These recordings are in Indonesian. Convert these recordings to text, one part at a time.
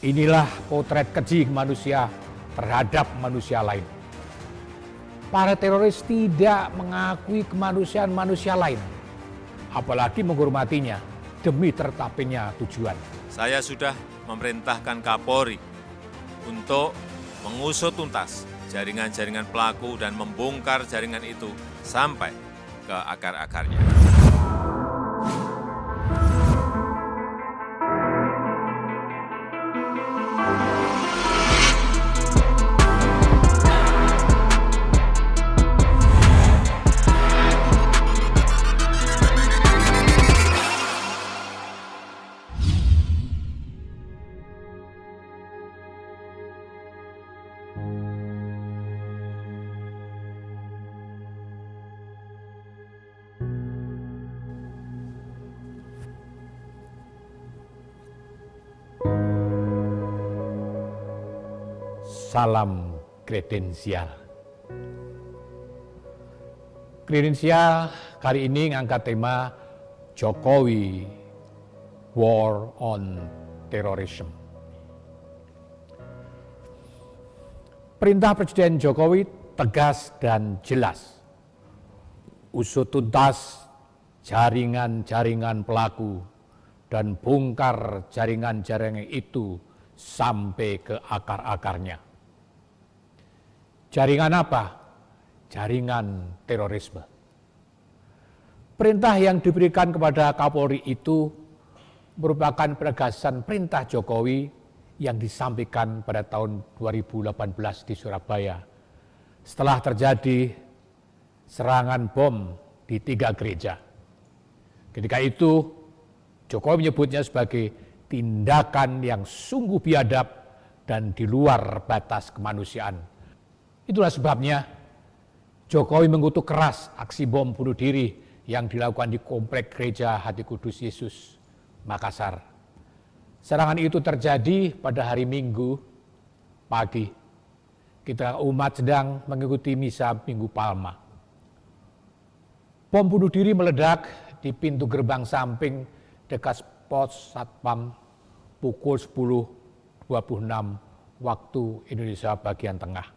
Inilah potret keji manusia terhadap manusia lain. Para teroris tidak mengakui kemanusiaan manusia lain, apalagi menghormatinya demi tercapainya tujuan. Saya sudah memerintahkan Kapolri untuk mengusut tuntas jaringan-jaringan pelaku dan membongkar jaringan itu sampai ke akar-akarnya. Salam kredensial. Kredensial kali ini ngangkat tema Jokowi War on Terrorism. Perintah Presiden Jokowi tegas dan jelas. Usut tuntas jaringan-jaringan pelaku dan bongkar jaringan-jaringan itu sampai ke akar-akarnya. Jaringan apa? Jaringan terorisme. Perintah yang diberikan kepada Kapolri itu merupakan penegasan perintah Jokowi yang disampaikan pada tahun 2018 di Surabaya setelah terjadi serangan bom di 3 gereja. Ketika itu Jokowi menyebutnya sebagai tindakan yang sungguh biadab dan di luar batas kemanusiaan. Itulah sebabnya Jokowi mengutuk keras aksi bom bunuh diri yang dilakukan di komplek gereja Hati Kudus Yesus, Makassar. Serangan itu terjadi pada hari Minggu pagi. Kita umat sedang mengikuti misa Minggu Palma. Bom bunuh diri meledak di pintu gerbang samping dekat pos Satpam pukul 10.26 waktu Indonesia bagian tengah.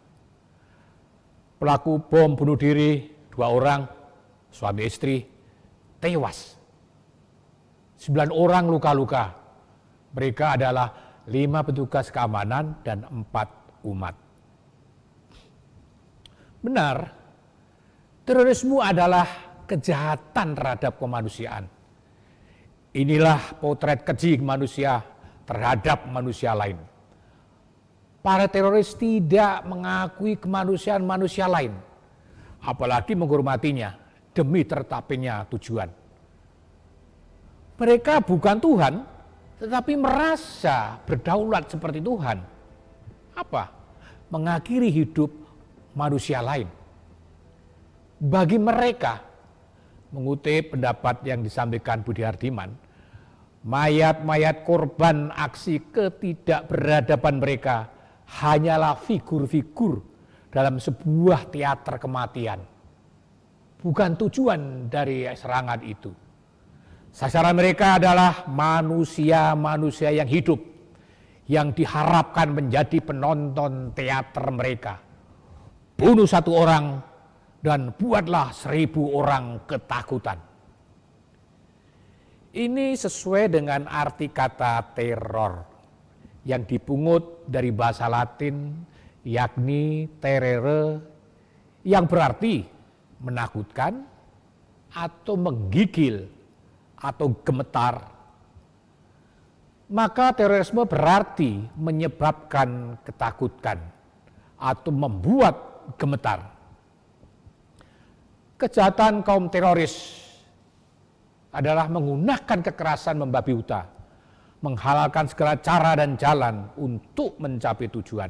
Pelaku bom bunuh diri 2 orang, suami istri, tewas. 9 orang luka-luka. Mereka adalah 5 petugas keamanan dan 4 umat. Benar, terorisme adalah kejahatan terhadap kemanusiaan. Inilah potret keji manusia terhadap manusia lain. Para teroris tidak mengakui kemanusiaan manusia lain, apalagi menghormatinya demi tercapainya tujuan. Mereka bukan Tuhan, tetapi merasa berdaulat seperti Tuhan. Apa? Mengakhiri hidup manusia lain. Bagi mereka, mengutip pendapat yang disampaikan Budi Hardiman, mayat-mayat korban aksi ketidakberadaban mereka hanyalah figur-figur dalam sebuah teater kematian. Bukan tujuan dari serangan itu. Sasaran mereka adalah manusia-manusia yang hidup, yang diharapkan menjadi penonton teater mereka. Bunuh 1 orang dan buatlah 1000 orang ketakutan. Ini sesuai dengan arti kata teror yang dipungut dari bahasa Latin, yakni terere, yang berarti menakutkan atau menggigil atau gemetar. Maka terorisme berarti menyebabkan ketakutan atau membuat gemetar. Kejahatan kaum teroris adalah menggunakan kekerasan membabi buta, menghalalkan segala cara dan jalan untuk mencapai tujuan.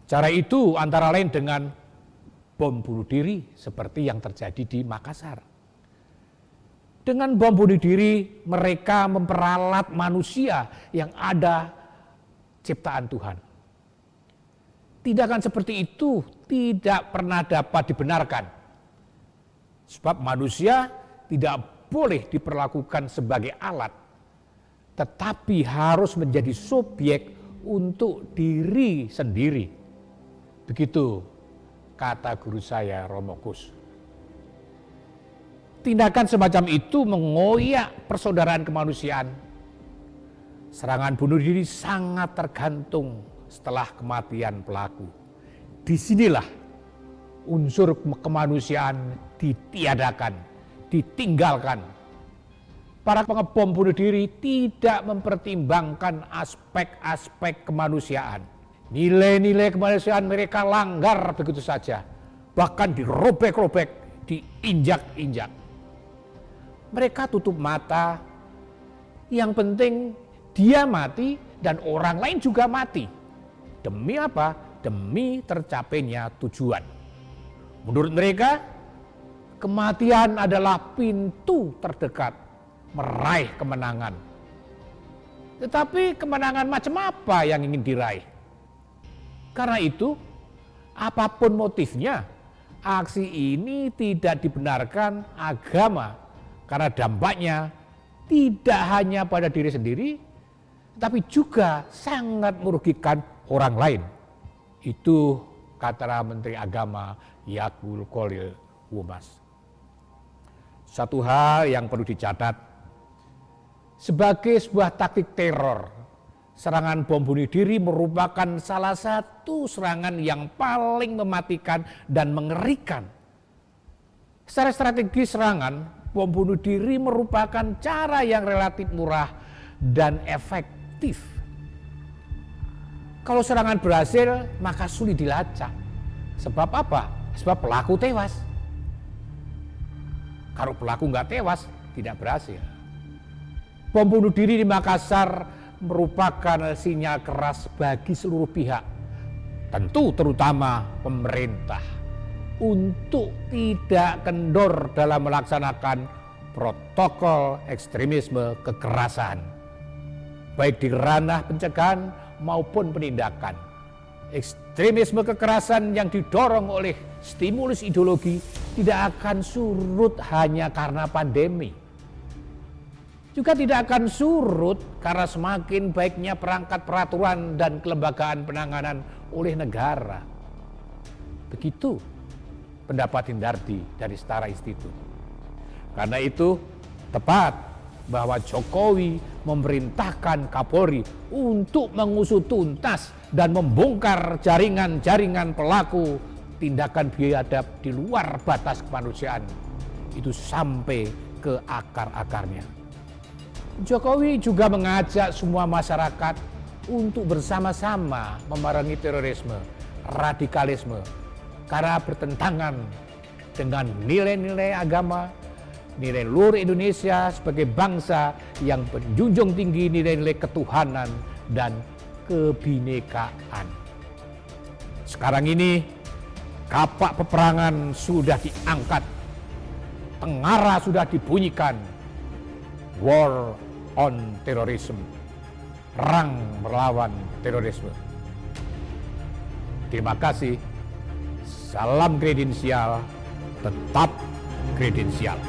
Cara itu antara lain dengan bom bunuh diri seperti yang terjadi di Makassar. Dengan bom bunuh diri mereka memperalat manusia yang ada ciptaan Tuhan. Tindakan seperti itu tidak pernah dapat dibenarkan. Sebab manusia tidak boleh diperlakukan sebagai alat, tetapi harus menjadi subjek untuk diri sendiri. Begitu kata guru saya, Romo Kus. Tindakan semacam itu mengoyak persaudaraan kemanusiaan. Serangan bunuh diri sangat tergantung setelah kematian pelaku. Disinilah unsur kemanusiaan ditiadakan, ditinggalkan. Para pengebom bunuh diri tidak mempertimbangkan aspek-aspek kemanusiaan. Nilai-nilai kemanusiaan mereka langgar begitu saja. Bahkan dirobek-robek, diinjak-injak. Mereka tutup mata. Yang penting dia mati dan orang lain juga mati. Demi apa? Demi tercapainya tujuan. Menurut mereka, kematian adalah pintu terdekat meraih kemenangan. Tetapi kemenangan macam apa yang ingin diraih? Karena itu, apapun motifnya, aksi ini tidak dibenarkan agama karena dampaknya tidak hanya pada diri sendiri, tapi juga sangat merugikan orang lain. Itu kata Menteri Agama Yakul Khalil Womas. Satu hal yang perlu dicatat, sebagai sebuah taktik teror, serangan bom bunuh diri merupakan salah satu serangan yang paling mematikan dan mengerikan. Secara strategis serangan bom bunuh diri merupakan cara yang relatif murah dan efektif. Kalau serangan berhasil, maka sulit dilacak. Sebab apa? Sebab pelaku tewas. Kalau pelaku nggak tewas, tidak berhasil. Bom bunuh diri di Makassar merupakan sinyal keras bagi seluruh pihak, tentu terutama pemerintah, untuk tidak kendor dalam melaksanakan protokol ekstremisme kekerasan, baik di ranah pencegahan maupun penindakan. Ekstremisme kekerasan yang didorong oleh stimulus ideologi tidak akan surut hanya karena pandemi. Juga tidak akan surut karena semakin baiknya perangkat peraturan dan kelembagaan penanganan oleh negara. Begitu pendapat Hindardi dari Setara Institut. Karena itu tepat bahwa Jokowi memerintahkan Kapolri untuk mengusut tuntas dan membongkar jaringan-jaringan pelaku tindakan biadab di luar batas kemanusiaan itu sampai ke akar-akarnya. Jokowi juga mengajak semua masyarakat untuk bersama-sama memerangi terorisme, radikalisme, karena bertentangan dengan nilai-nilai agama, nilai luhur Indonesia sebagai bangsa yang menjunjung tinggi nilai-nilai ketuhanan dan kebinekaan. Sekarang ini kapak peperangan sudah diangkat, tengara sudah dibunyikan, war on terrorism, perang melawan terorisme. Terima kasih, salam kredensial, tetap kredensial.